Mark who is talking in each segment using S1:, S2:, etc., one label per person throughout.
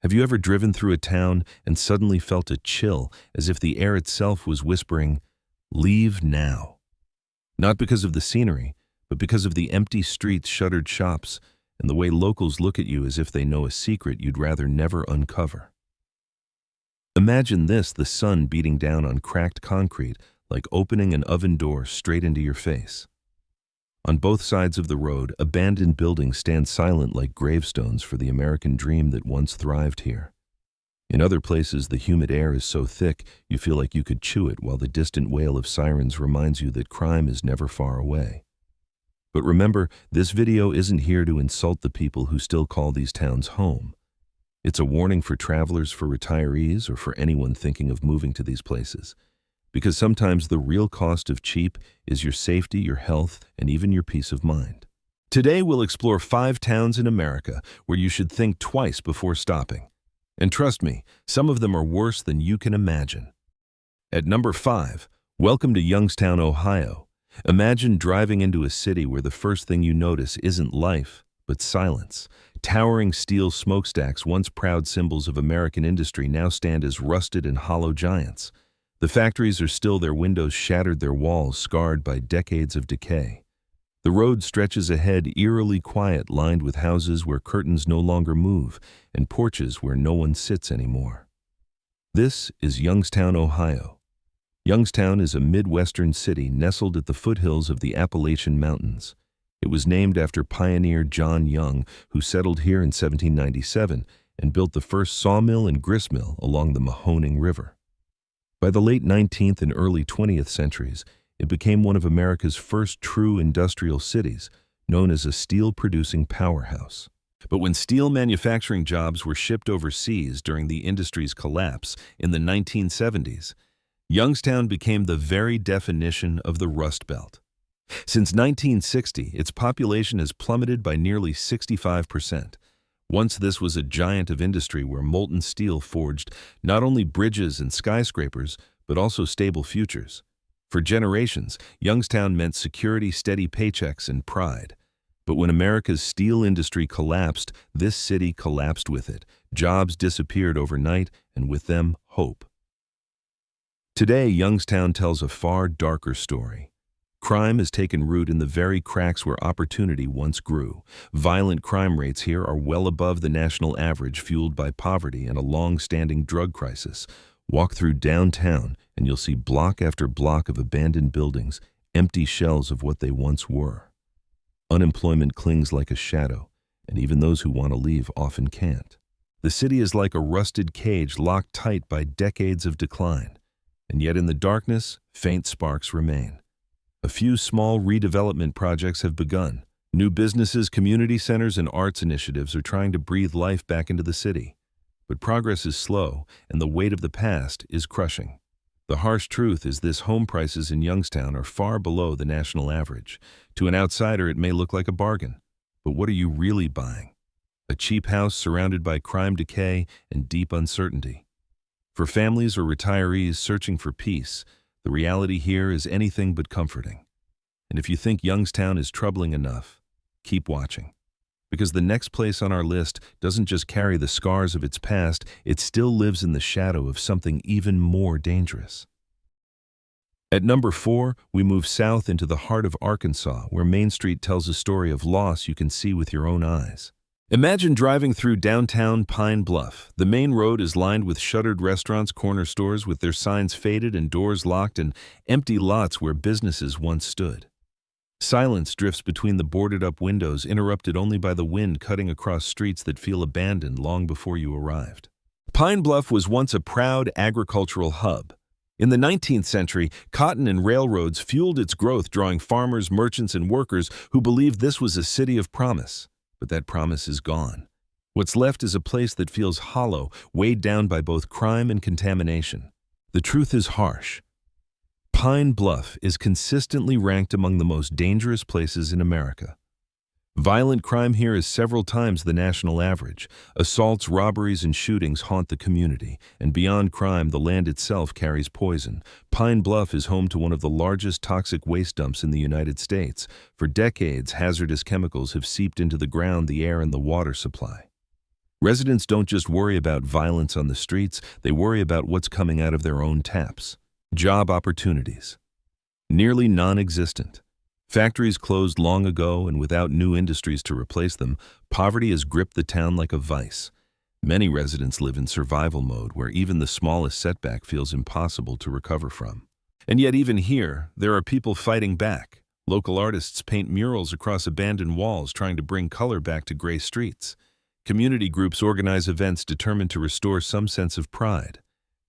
S1: Have you ever driven through a town and suddenly felt a chill, as if the air itself was whispering, "Leave now"? Not because of the scenery, but because of the empty streets, shuttered shops, and the way locals look at you as if they know a secret you'd rather never uncover. Imagine this: the sun beating down on cracked concrete, like opening an oven door straight into your face. On both sides of the road, abandoned buildings stand silent like gravestones for the American dream that once thrived here. In other places, the humid air is so thick you feel like you could chew it, while the distant wail of sirens reminds you that crime is never far away. But remember, this video isn't here to insult the people who still call these towns home. It's a warning for travelers, for retirees, or for anyone thinking of moving to these places. Because sometimes the real cost of cheap is your safety, your health, and even your peace of mind. Today we'll explore 5 towns in America where you should think twice before stopping. And trust me, some of them are worse than you can imagine. At number 5, welcome to Youngstown, Ohio. Imagine driving into a city where the first thing you notice isn't life, but silence. Towering steel smokestacks, once proud symbols of American industry, now stand as rusted and hollow giants. The factories are still, their windows shattered, their walls scarred by decades of decay. The road stretches ahead, eerily quiet, lined with houses where curtains no longer move and porches where no one sits anymore. This is Youngstown, Ohio. Youngstown is a Midwestern city nestled at the foothills of the Appalachian Mountains. It was named after pioneer John Young, who settled here in 1797 and built the first sawmill and gristmill along the Mahoning River. By the late 19th and early 20th centuries, it became one of America's first true industrial cities, known as a steel-producing powerhouse. But when steel manufacturing jobs were shipped overseas during the industry's collapse in the 1970s, Youngstown became the very definition of the Rust Belt. Since 1960, its population has plummeted by nearly 65%. Once this was a giant of industry where molten steel forged not only bridges and skyscrapers, but also stable futures. For generations, Youngstown meant security, steady paychecks, and pride. But when America's steel industry collapsed, this city collapsed with it. Jobs disappeared overnight, and with them, hope. Today, Youngstown tells a far darker story. Crime has taken root in the very cracks where opportunity once grew. Violent crime rates here are well above the national average, fueled by poverty and a long-standing drug crisis. Walk through downtown and you'll see block after block of abandoned buildings, empty shells of what they once were. Unemployment clings like a shadow, and even those who want to leave often can't. The city is like a rusted cage locked tight by decades of decline. And yet in the darkness, faint sparks remain. A few small redevelopment projects have begun. New businesses, community centers, and arts initiatives are trying to breathe life back into the city. But progress is slow, and the weight of the past is crushing. The harsh truth is this: home prices in Youngstown are far below the national average. To an outsider, it may look like a bargain. But what are you really buying? A cheap house surrounded by crime, decay, and deep uncertainty. For families or retirees searching for peace, the reality here is anything but comforting. And if you think Youngstown is troubling enough, keep watching. Because the next place on our list doesn't just carry the scars of its past, it still lives in the shadow of something even more dangerous. At number 4, we move south into the heart of Arkansas, where Main Street tells a story of loss you can see with your own eyes. Imagine driving through downtown Pine Bluff. The main road is lined with shuttered restaurants, corner stores with their signs faded and doors locked, and empty lots where businesses once stood. Silence drifts between the boarded-up windows, interrupted only by the wind cutting across streets that feel abandoned long before you arrived. Pine Bluff was once a proud agricultural hub. In the 19th century, cotton and railroads fueled its growth, drawing farmers, merchants, and workers who believed this was a city of promise. But that promise is gone. What's left is a place that feels hollow, weighed down by both crime and contamination. The truth is harsh. Pine Bluff is consistently ranked among the most dangerous places in America. Violent crime here is several times the national average. Assaults, robberies, and shootings haunt the community. And beyond crime, the land itself carries poison. Pine Bluff is home to one of the largest toxic waste dumps in the United States. For decades, hazardous chemicals have seeped into the ground, the air, and the water supply. Residents don't just worry about violence on the streets, they worry about what's coming out of their own taps. Job opportunities. Nearly non-existent. Factories closed long ago, and without new industries to replace them, poverty has gripped the town like a vice. Many residents live in survival mode where even the smallest setback feels impossible to recover from. And yet even here, there are people fighting back. Local artists paint murals across abandoned walls trying to bring color back to gray streets. Community groups organize events determined to restore some sense of pride.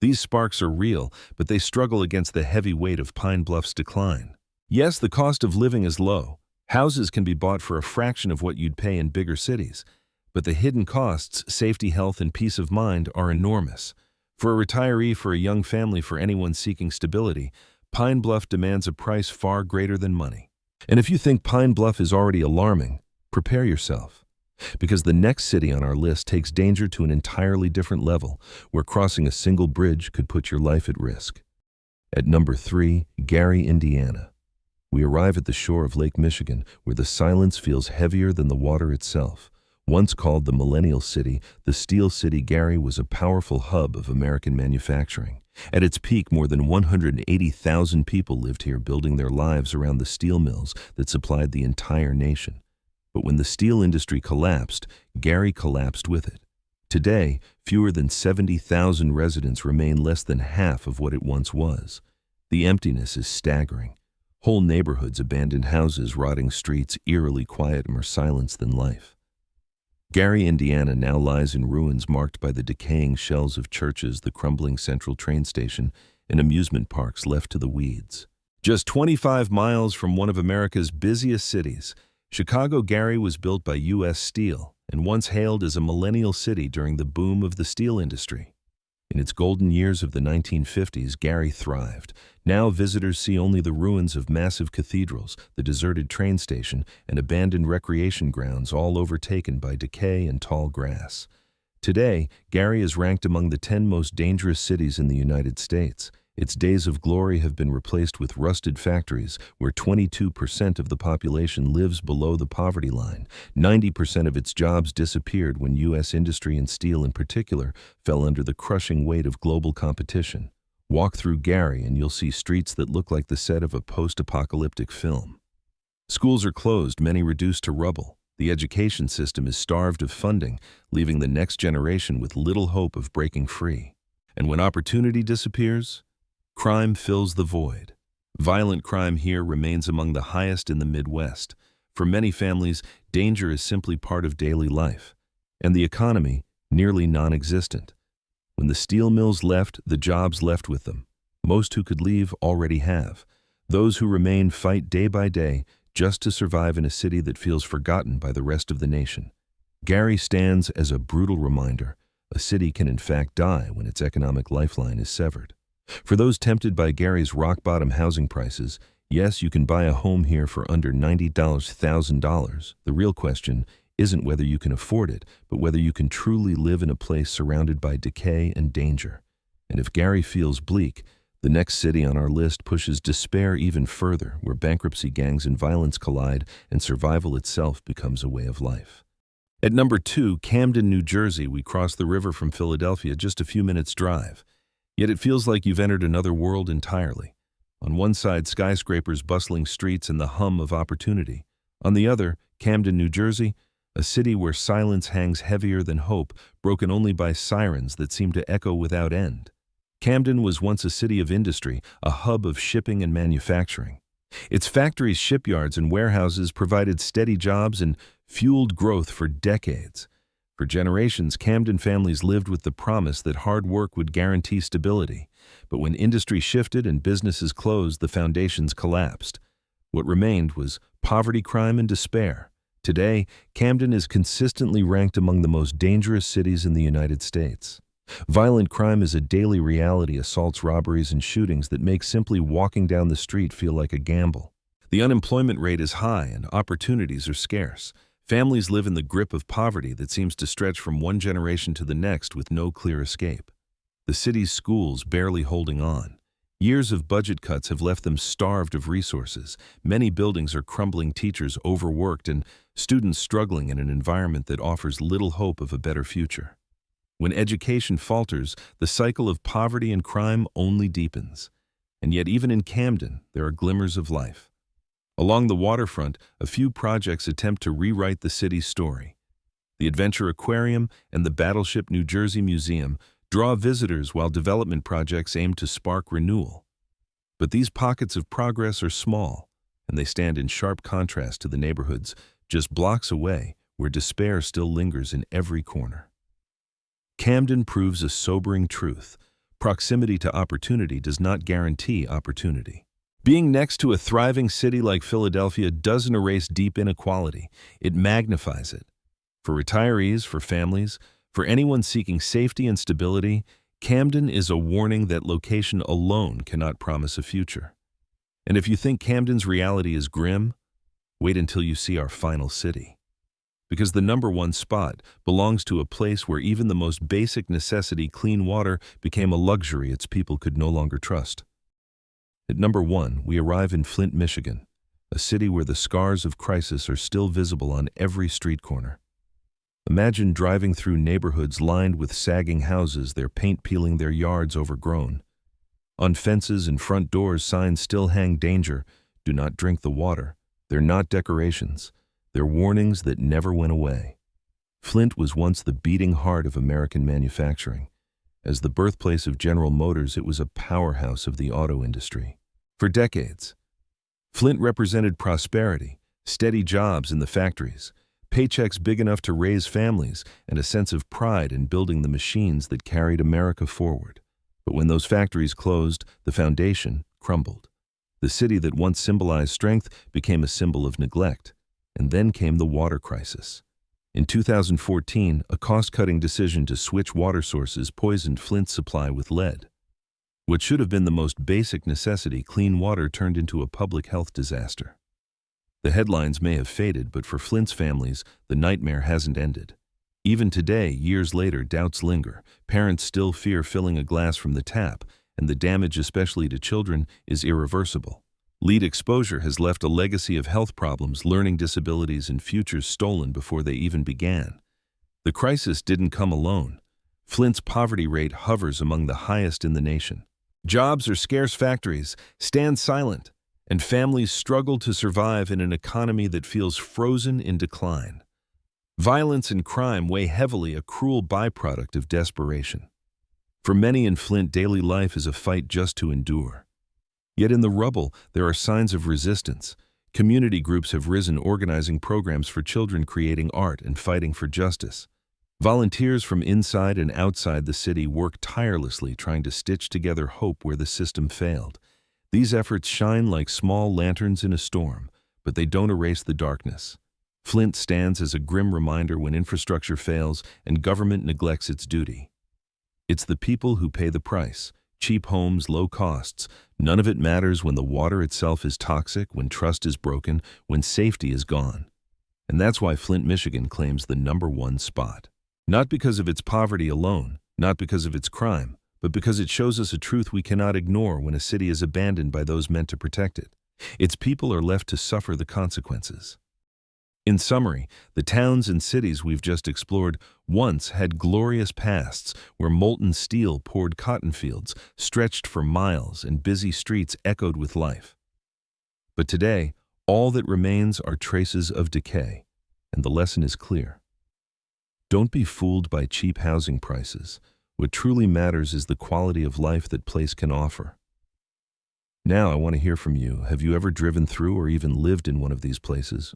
S1: These sparks are real, but they struggle against the heavy weight of Pine Bluff's decline. Yes, the cost of living is low. Houses can be bought for a fraction of what you'd pay in bigger cities. But the hidden costs, safety, health, and peace of mind, are enormous. For a retiree, for a young family, for anyone seeking stability, Pine Bluff demands a price far greater than money. And if you think Pine Bluff is already alarming, prepare yourself. Because the next city on our list takes danger to an entirely different level, where crossing a single bridge could put your life at risk. At number 3, Gary, Indiana. We arrive at the shore of Lake Michigan, where the silence feels heavier than the water itself. Once called the Millennial City, the Steel City, Gary was a powerful hub of American manufacturing. At its peak, more than 180,000 people lived here, building their lives around the steel mills that supplied the entire nation. But when the steel industry collapsed, Gary collapsed with it. Today, fewer than 70,000 residents remain, less than half of what it once was. The emptiness is staggering. Whole neighborhoods, abandoned houses, rotting streets, eerily quiet, more silence than life. Gary, Indiana now lies in ruins marked by the decaying shells of churches, the crumbling central train station, and amusement parks left to the weeds. Just 25 miles from one of America's busiest cities, Chicago, Gary was built by U.S. Steel and once hailed as a millennial city during the boom of the steel industry. In its golden years of the 1950s, Gary thrived. Now visitors see only the ruins of massive cathedrals, the deserted train station, and abandoned recreation grounds, all overtaken by decay and tall grass. Today, Gary is ranked among the 10 most dangerous cities in the United States. Its days of glory have been replaced with rusted factories, where 22% of the population lives below the poverty line. 90% of its jobs disappeared when U.S. industry, and steel in particular, fell under the crushing weight of global competition. Walk through Gary and you'll see streets that look like the set of a post-apocalyptic film. Schools are closed, many reduced to rubble. The education system is starved of funding, leaving the next generation with little hope of breaking free. And when opportunity disappears, crime fills the void. Violent crime here remains among the highest in the Midwest. For many families, danger is simply part of daily life, and the economy nearly non-existent. When the steel mills left, the jobs left with them. Most who could leave already have. Those who remain fight day by day just to survive in a city that feels forgotten by the rest of the nation. Gary stands as a brutal reminder. A city can in fact die when its economic lifeline is severed. For those tempted by Gary's rock-bottom housing prices, yes, you can buy a home here for under $90,000. The real question isn't whether you can afford it, but whether you can truly live in a place surrounded by decay and danger. And if Gary feels bleak, the next city on our list pushes despair even further, where bankruptcy gangs and violence collide and survival itself becomes a way of life. At number 2, Camden, New Jersey, we cross the river from Philadelphia, just a few minutes' drive. Yet it feels like you've entered another world entirely. On one side, skyscrapers, bustling streets, and the hum of opportunity. On the other, Camden, New Jersey, a city where silence hangs heavier than hope, broken only by sirens that seem to echo without end. Camden was once a city of industry, a hub of shipping and manufacturing. Its factories, shipyards, and warehouses provided steady jobs and fueled growth for decades. For generations, Camden families lived with the promise that hard work would guarantee stability. But when industry shifted and businesses closed, the foundations collapsed. What remained was poverty, crime, and despair. Today, Camden is consistently ranked among the most dangerous cities in the United States. Violent crime is a daily reality, assaults, robberies, and shootings that make simply walking down the street feel like a gamble. The unemployment rate is high and opportunities are scarce. Families live in the grip of poverty that seems to stretch from one generation to the next with no clear escape. The city's schools barely holding on. Years of budget cuts have left them starved of resources. Many buildings are crumbling, teachers overworked, and students struggling in an environment that offers little hope of a better future. When education falters, the cycle of poverty and crime only deepens. And yet even in Camden, there are glimmers of life. Along the waterfront, a few projects attempt to rewrite the city's story. The Adventure Aquarium and the Battleship New Jersey Museum draw visitors while development projects aim to spark renewal. But these pockets of progress are small, and they stand in sharp contrast to the neighborhoods just blocks away where despair still lingers in every corner. Camden proves a sobering truth. Proximity to opportunity does not guarantee opportunity. Being next to a thriving city like Philadelphia doesn't erase deep inequality, it magnifies it. For retirees, for families, for anyone seeking safety and stability, Camden is a warning that location alone cannot promise a future. And if you think Camden's reality is grim, wait until you see our final city. Because the #1 spot belongs to a place where even the most basic necessity, clean water, became a luxury its people could no longer trust. At #1, we arrive in Flint, Michigan, a city where the scars of crisis are still visible on every street corner. Imagine driving through neighborhoods lined with sagging houses, their paint peeling, their yards overgrown. On fences and front doors, signs still hang danger, do not drink the water. They're not decorations, they're warnings that never went away. Flint was once the beating heart of American manufacturing. As the birthplace of General Motors, it was a powerhouse of the auto industry. For decades, Flint represented prosperity, steady jobs in the factories, paychecks big enough to raise families, and a sense of pride in building the machines that carried America forward. But when those factories closed, the foundation crumbled. The city that once symbolized strength became a symbol of neglect. And then came the water crisis. In 2014, a cost-cutting decision to switch water sources poisoned Flint's supply with lead. What should have been the most basic necessity, clean water, turned into a public health disaster. The headlines may have faded, but for Flint's families, the nightmare hasn't ended. Even today, years later, doubts linger. Parents still fear filling a glass from the tap, and the damage, especially to children, is irreversible. Lead exposure has left a legacy of health problems, learning disabilities, and futures stolen before they even began. The crisis didn't come alone. Flint's poverty rate hovers among the highest in the nation. Jobs are scarce, factories stand silent, and families struggle to survive in an economy that feels frozen in decline. Violence and crime weigh heavily, a cruel byproduct of desperation. For many in Flint, daily life is a fight just to endure. Yet in the rubble, there are signs of resistance. Community groups have risen, organizing programs for children, creating art, and fighting for justice. Volunteers from inside and outside the city work tirelessly, trying to stitch together hope where the system failed. These efforts shine like small lanterns in a storm, but they don't erase the darkness. Flint stands as a grim reminder when infrastructure fails and government neglects its duty. It's the people who pay the price. Cheap homes, low costs. None of it matters when the water itself is toxic, when trust is broken, when safety is gone. And that's why Flint, Michigan claims the #1 spot. Not because of its poverty alone, not because of its crime, but because it shows us a truth we cannot ignore when a city is abandoned by those meant to protect it. Its people are left to suffer the consequences. In summary, the towns and cities we've just explored once had glorious pasts where molten steel poured cotton fields, stretched for miles, and busy streets echoed with life. But today, all that remains are traces of decay, and the lesson is clear. Don't be fooled by cheap housing prices. What truly matters is the quality of life that place can offer. Now I want to hear from you. Have you ever driven through or even lived in one of these places?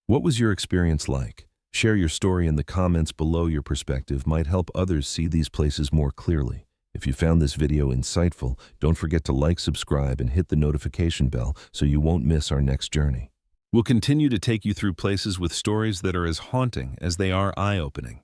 S1: What was your experience like? Share your story in the comments below. Your perspective might help others see these places more clearly. If you found this video insightful, don't forget to like, subscribe, and hit the notification bell so you won't miss our next journey. We'll continue to take you through places with stories that are as haunting as they are eye-opening.